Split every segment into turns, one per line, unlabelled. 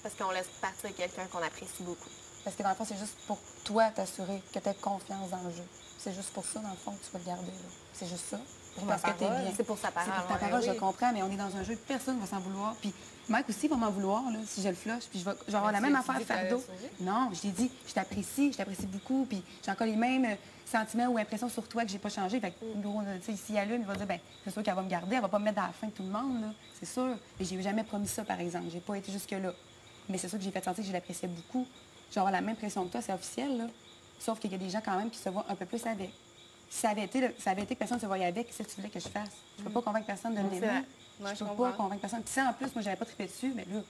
Parce qu'on laisse partir quelqu'un qu'on apprécie beaucoup.
Parce que dans le fond, c'est juste pour toi t'assurer que tu as confiance dans le jeu. C'est juste pour ça, dans le fond, que tu vas le garder. Là. C'est juste ça.
Pour
parce
ma
que t'es
parole.
bien.
C'est pour sa parole.
C'est pour ta parole, je comprends, mais on est dans un jeu, personne ne va s'en vouloir. Puis Mike aussi va m'en vouloir, là, si je le flush. Puis je vais avoir la même affaire fardeau. Non, je t'ai dit, je t'apprécie beaucoup. Puis j'ai encore les mêmes sentiments ou impressions sur toi que j'ai pas changé. Fait que, gros, tu sais, s'il allume, il va dire, ben c'est sûr qu'elle va me garder, elle va pas me mettre dans la fin de tout le monde, là. C'est sûr. Mais j'ai jamais promis ça, par exemple. J'ai pas été jusque-là. Mais c'est sûr que j'ai fait sentir que je l'appréciais beaucoup. Je vais avoir la même pression que toi, c'est officiel, là. Sauf qu'il y a des gens quand même qui se voient un peu plus avec. Si ça avait été que personne ne se voyait avec, qu'est-ce que tu voulais que je fasse? Je peux pas convaincre personne de m'aimer. Je peux pas convaincre personne. Puis ça, en plus, moi, j'avais pas trippé dessus, mais là,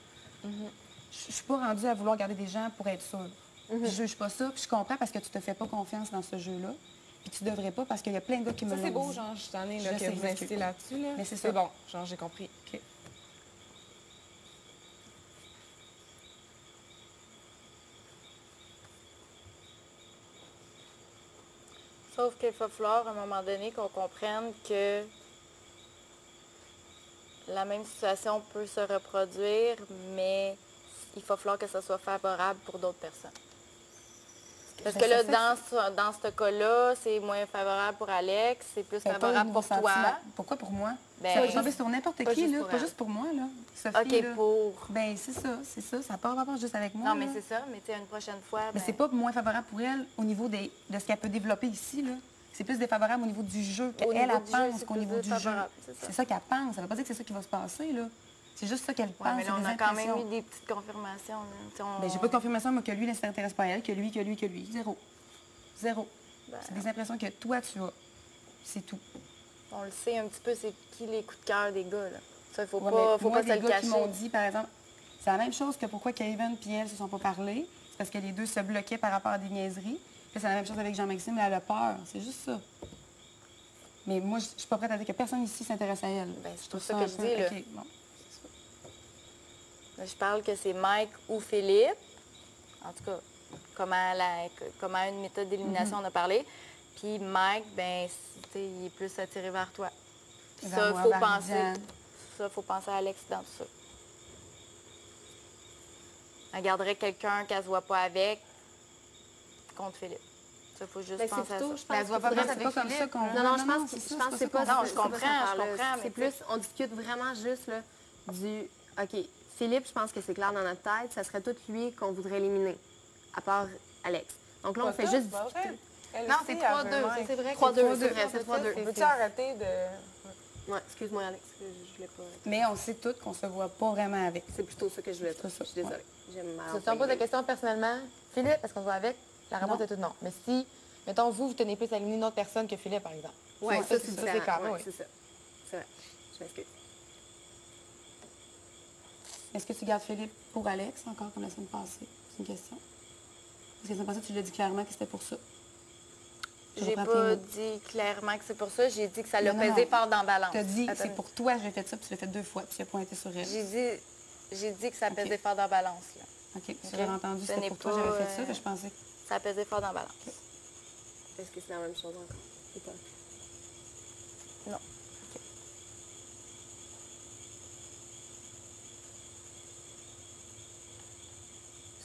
je suis pas rendue à vouloir garder des gens pour être sûre. Je juge pas ça, puis je comprends parce que tu te fais pas confiance dans ce jeu-là. Puis tu devrais pas parce qu'il y a plein de gars qui me l'ont dit.
C'est beau, genre, je suis tannée là, que vous insistez là-dessus. Là.
Mais c'est ça.
C'est bon, genre, j'ai compris.
OK.
Sauf qu'il va falloir, à un moment donné, qu'on comprenne que la même situation peut se reproduire, mais il va falloir que ça soit favorable pour d'autres personnes. Parce que là, dans ce cas-là, c'est moins favorable pour Alex, c'est plus favorable pour toi.
Pourquoi pour moi?
Ben,
ça va tomber sur n'importe qui, là. Pas juste pour moi, là. Sophie,
OK,
là.
pour...
Ben c'est ça. Ça n'a pas rapport juste avec moi.
Non, mais
là.
c'est ça. Mais tu sais, une prochaine fois...
Mais c'est pas moins favorable pour elle au niveau de ce qu'elle peut développer ici, là. C'est plus défavorable au niveau du jeu qu'elle pense qu'au niveau du jeu. C'est ça qu'elle pense. Ça veut pas dire que c'est ça qui va se passer, là. C'est juste ça qu'elle pense.
Mais là, on a quand même eu des petites confirmations.
Ben, j'ai pas de confirmation, moi, que lui, ne s'intéresse pas à elle, que lui. Zéro.
Ben...
C'est des impressions que toi, tu as. C'est tout.
On le sait un petit peu, c'est qui les coups de cœur des gars, là. Ça, il faut
ouais,
pas
moi,
se le
gars
cacher.
Qui m'ont dit, par exemple, c'est la même chose que pourquoi Kevin et elle se sont pas parlé. C'est parce que les deux se bloquaient par rapport à des niaiseries. Puis c'est la même chose avec Jean-Maxime, elle a peur. C'est juste ça. Mais moi, je suis pas prête à dire que personne ici s'intéresse à elle.
Ben, c'est pour ça que je dis, là.
OK, bon.
Là, je parle que c'est Mike ou Philippe. En tout cas, comment une méthode d'élimination on a parlé. Puis Mike, ben, il est plus attiré vers toi. Puis ça, il faut penser à Alex dans tout ça. Elle garderait quelqu'un qu'elle ne se voit pas avec contre Philippe. Ça, il faut juste penser à ça.
Je pense que c'est pas comme ça qu'on... Non, je pense que c'est pas ça.
Non, je comprends.
C'est plus, on discute vraiment juste là, du... OK, Philippe, je pense que c'est clair dans notre tête, ça serait tout lui qu'on voudrait éliminer, à part Alex. Donc là, on fait juste discuter.
Non, c'est 3-2. C'est vrai que
3-2, c'est vrai, c'est 3-2.
Peux-tu arrêter de...
Ouais, excuse-moi, Alex, je voulais pas...
Mais on sait toutes qu'on se voit pas vraiment avec.
C'est plutôt ça que je voulais dire. Je suis désolée.
Si on pose la question personnellement, Philippe, est-ce qu'on se voit avec? La réponse est toute non. Mais si, mettons, vous tenez plus à éliminer une autre personne que Philippe, par exemple.
Oui, ça, c'est
clair.
Oui, c'est ça. C'est vrai. Je m'excuse.
Est-ce que tu gardes Philippe pour Alex, encore, comme la semaine passée? C'est une question. Parce que la semaine passée, tu l'as dit clairement que c'était pour ça.
J'ai pas dit clairement que c'est pour ça. J'ai dit que ça l'a pesé fort dans la balance.
Tu as dit que c'est pour toi que j'ai fait ça, puis tu l'as fait 2 fois, puis tu as pointé sur elle.
J'ai dit que ça pesait fort dans la balance. Là.
OK. Si j'avais entendu c'était pour toi, j'avais fait ça, puis je pensais que...
Ça pesait fort dans la balance.
Est-ce que c'est la même chose encore? Ou pas?
Non.
OK.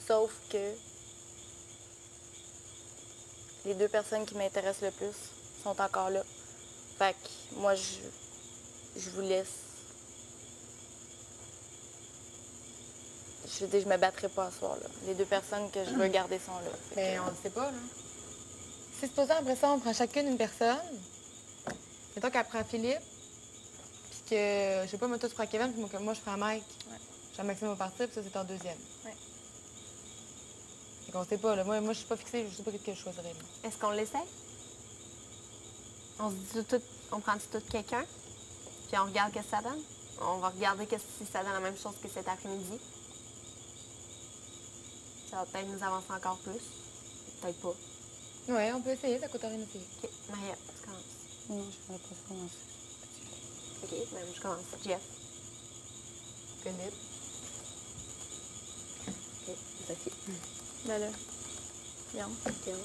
Sauf que les 2 personnes qui m'intéressent le plus sont encore là. Fait que moi, je vous laisse. Je veux dire, je me battrai pas ce soir, là. Les 2 personnes que je veux garder sont là.
Mais on le sait pas, là. Si supposons après ça, on prend chacune une personne, mettons qu'elle prend Philippe, puis que, je sais pas, moi, toi, tu prends Kevin, puis moi, je prends Mike.
Ouais.
Jean-Maxime va partir, puis ça, c'est en deuxième.
Ouais.
Fait qu'on sait pas, là. Moi, je suis pas fixée, je sais pas ce que je choisirais.
Est-ce qu'on l'essaie? On se dit tout, on prend tout quelqu'un, puis on regarde ce que ça donne. On va regarder si ça donne la même chose que cet après-midi. Ça va peut-être nous avancer encore plus. Peut-être pas.
Oui, on peut essayer, ça coûte rien d'essayer.
OK. Maria, tu commences.
Non, je ne vais pas commencer.
OK, même je commence. Jeff.
Philippe.
OK, Sophie.
Ben là, Guillaume.
Guillaume.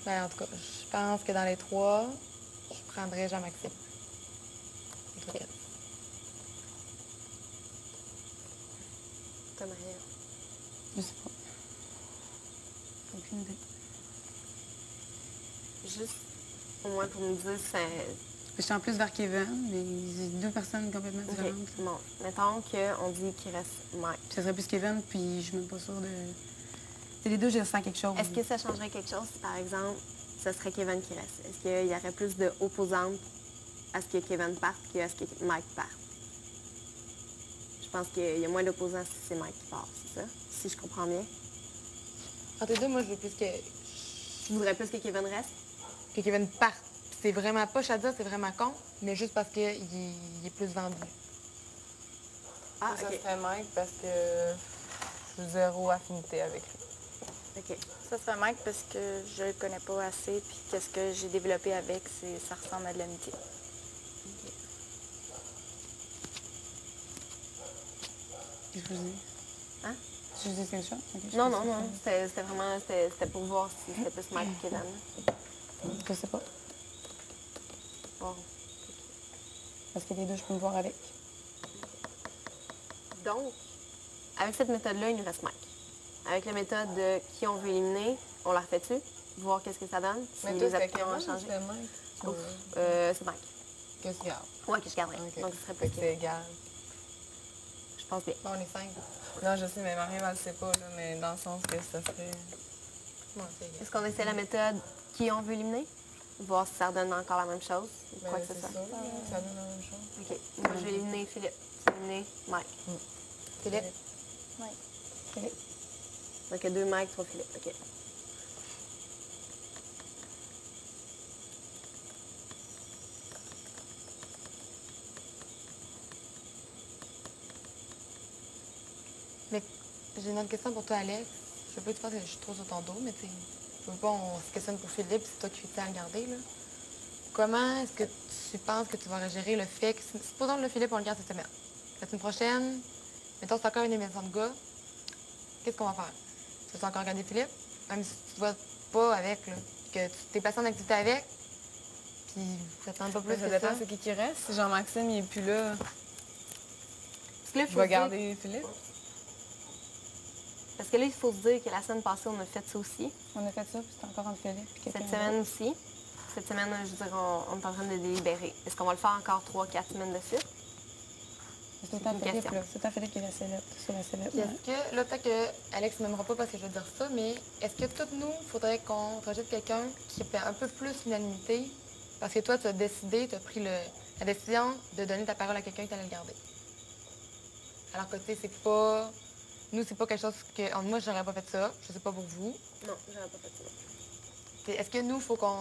Ben, en tout cas, je pense que dans les 3, je prendrais Jean-Maxime. Ok.
Toi, Maria.
Je sais pas. Aucune idée.
Juste, au moins pour nous dire, c'est...
Je suis en plus vers Kevin, mais j'ai deux personnes complètement
OK.
différentes.
Bon, mettons qu'on dit qu'il reste Mike.
Puis ça serait plus Kevin, puis je suis même pas sûre de... C'est les deux, je sens quelque chose.
Est-ce que ça changerait quelque chose si, par exemple, ce serait Kevin qui reste? Est-ce qu'il y aurait plus d'opposantes à ce que Kevin parte qu'à ce que Mike parte? Je pense qu'il y a moins d'opposants si c'est Mike qui part, c'est ça? Si je comprends bien.
Entre les deux, moi, je veux plus
Tu voudrais plus que Kevin reste?
que Kevin parte. C'est vraiment poche à dire, c'est vraiment con, mais juste parce qu'il est plus vendu.
Ah,
Ça
OK.
serait Mike parce que j'ai zéro affinité avec lui.
OK.
Ça serait Mike parce que je le connais pas assez, puis qu'est-ce que j'ai développé avec, ça ressemble à de l'amitié.
Qu'est-ce que je dis?
Hein?
Je dis quelque chose? Ok, je
Non,
sais
non,
pas.
non. C'était vraiment... C'était pour voir si c'était plus Mike que Kevin.
Je sais pas.
Bon.
Parce que les deux, je peux me voir avec.
Donc, avec cette méthode-là, il nous reste Mike. Avec la méthode de qui on veut éliminer, on la refait-tu? Voir qu'est-ce que ça donne, si
Mais toi,
les
c'était
opinions ont
Kevin ou
changé.
c'était Mike?
Ouf. C'est Mike.
Qu'est-ce qu'il y a?
Ouais, que je garderais.
Ok.
Donc, ce serait
Fait
plus
que c'est
Kevin.
égal.
Je pense bien.
Bon, on est 5.
Non, je sais, mais Marie, elle le sait pas, là, mais dans le sens que ça serait...
Bon, c'est égal.
Est-ce qu'on essaie la méthode qui on veut éliminer? Voir si ça redonne encore la même chose, ou quoi
Ben,
que ce
c'est
soit.
sûr, là, ça donne la même chose.
OK. Moi, je vais éliminer Philippe. Tu vas éliminer Mike.
Philippe.
Philippe.
Donc, il y a 2 Mike, 3 Philippe. OK.
Mais j'ai une autre question pour toi, Alex. Je veux pas que tu penses que je suis trop sur ton dos, mais tu sais, je veux pas, on se questionne pour Philippe, c'est toi qui tiens à le garder, là. Comment est-ce que tu penses que tu vas gérer le fait que, supposons que le Philippe, on le garde cette semaine. La semaine prochaine, mettons, c'est encore une émission de gars, qu'est-ce qu'on va faire? Tu vas encore garder Philippe, même si tu ne vas pas avec, là, que tu t'es placé en activité avec, puis ça te tente pas plus
Ça
que
dépend
ça.
c'est qui reste. Si Jean-Maxime, il est plus là,
Parce que là, il
je
faut
vais
se dire-
garder Philippe.
Parce que là, il faut se dire que la semaine passée, on a fait ça aussi.
On a fait ça, puis c'était encore entre Philippe et quelqu'un
Cette semaine aussi. Cette semaine, je veux dire, on est en train de délibérer. Est-ce qu'on va le faire encore 3-4 semaines de suite?
C'est tout le temps
une
Philippe,
question.
là. C'est tout le temps Philippe qui est la sellette, sur la sellette.
Puis est-ce que, là, peut-être que Alex ne m'aimera pas parce que je vais dire ça, mais est-ce que toutes nous, il faudrait qu'on rajoute quelqu'un qui fait un peu plus l'unanimité? Parce que toi, tu as décidé, tu as pris la décision de donner ta parole à quelqu'un qui allait le garder. Alors que, tu sais, c'est pas. Nous, c'est pas quelque chose que. Moi, j'aurais pas fait ça. Je sais pas pour vous.
Non, j'aurais pas fait ça.
Puis est-ce que nous, il faut qu'on.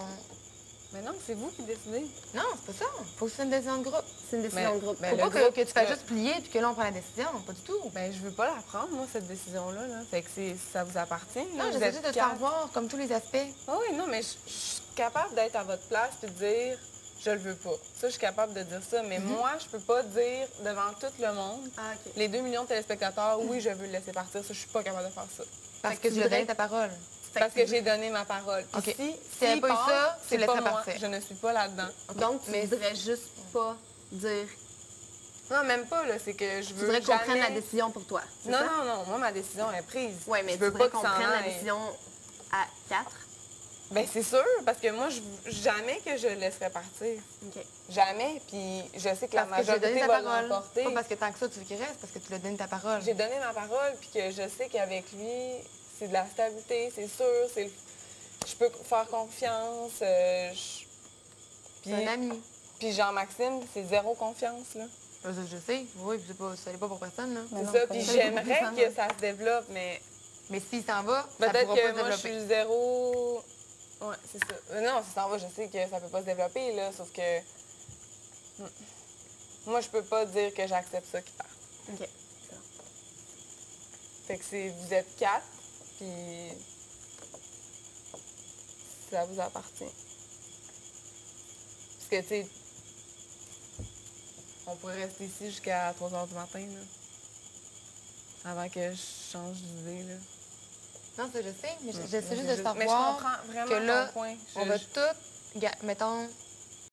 Mais non, c'est vous qui décidez.
Non, c'est pas ça. Faut que c'est une décision de groupe.
C'est une décision de groupe.
ben,
Faut
le
pas
groupe,
que tu fasses
le-
juste plier puis que là, on prend la décision. Pas du tout.
Ben, je veux pas la prendre, moi, cette décision-là. Là. Fait que ça vous appartient. là.
Non,
Vous
j'essaie
êtes
juste de te
quatre.
faire voir comme tous les aspects.
Ah oui, non, mais je suis capable d'être à votre place et de dire je le veux pas. Ça, je suis capable de dire ça. Mais moi, je peux pas dire devant tout le monde,
Ah, OK.
les 2 millions de téléspectateurs, oui, je veux le laisser partir. Ça, je suis pas capable de faire ça.
Parce
Fait
que
que
tu
tu
as donné
voudrais-
ta parole.
Parce que j'ai donné ma parole. Puis
OK.
si
S'il y avait
s'il
pas eu
part,
ça, tu
c'est pas
laisserais
moi.
partir.
Je ne suis pas là-dedans.
Donc, tu
Mais-
voudrais juste pas dire...
Non, même pas, là. C'est que je
Tu
veux
voudrais qu'on prenne la
jamais-
décision pour toi, c'est
Non,
ça?
non, non. Moi, ma décision est prise.
Oui, mais
je
tu
veux
voudrais
pas
qu'on
que ça
prenne la
aille.
décision à 4.
Ben c'est sûr, parce que moi, jamais que je le laisserai partir.
OK.
Jamais. Puis je sais que la
Parce que j'ai donné
majorité
ta
va
parole.
l'emporter.
Pas parce que tant que ça, tu veux qu'il reste, parce que tu lui as donné ta parole.
J'ai donné ma parole, puis que je sais qu'avec lui, c'est de la stabilité, c'est sûr, je peux faire confiance.
C'est un ami.
Puis Jean-Maxime, c'est zéro confiance, là.
Je sais, oui, puis ça n'est pas pour personne, là.
Mais
C'est
non,
ça,
pas
puis
les-
j'aimerais que ça se développe, mais
Mais s'il s'en va, ça
peut-être
pourra
que
pas se
moi, je
développer.
suis zéro... Ouais, c'est ça. Non, si ça en va, je sais que ça peut pas se développer, là, sauf que... Moi, je peux pas dire que j'accepte ça qu'il parte.
OK.
Fait que vous êtes 4, puis ça vous appartient. Parce que, tu sais, on pourrait rester ici jusqu'à 3 h du matin, là. Avant que je change d'idée, là.
Non, ça, je sais, mais j'essaie juste de
Mais je
savoir
comprends vraiment
que là,
ton point.
on va toutes, mettons,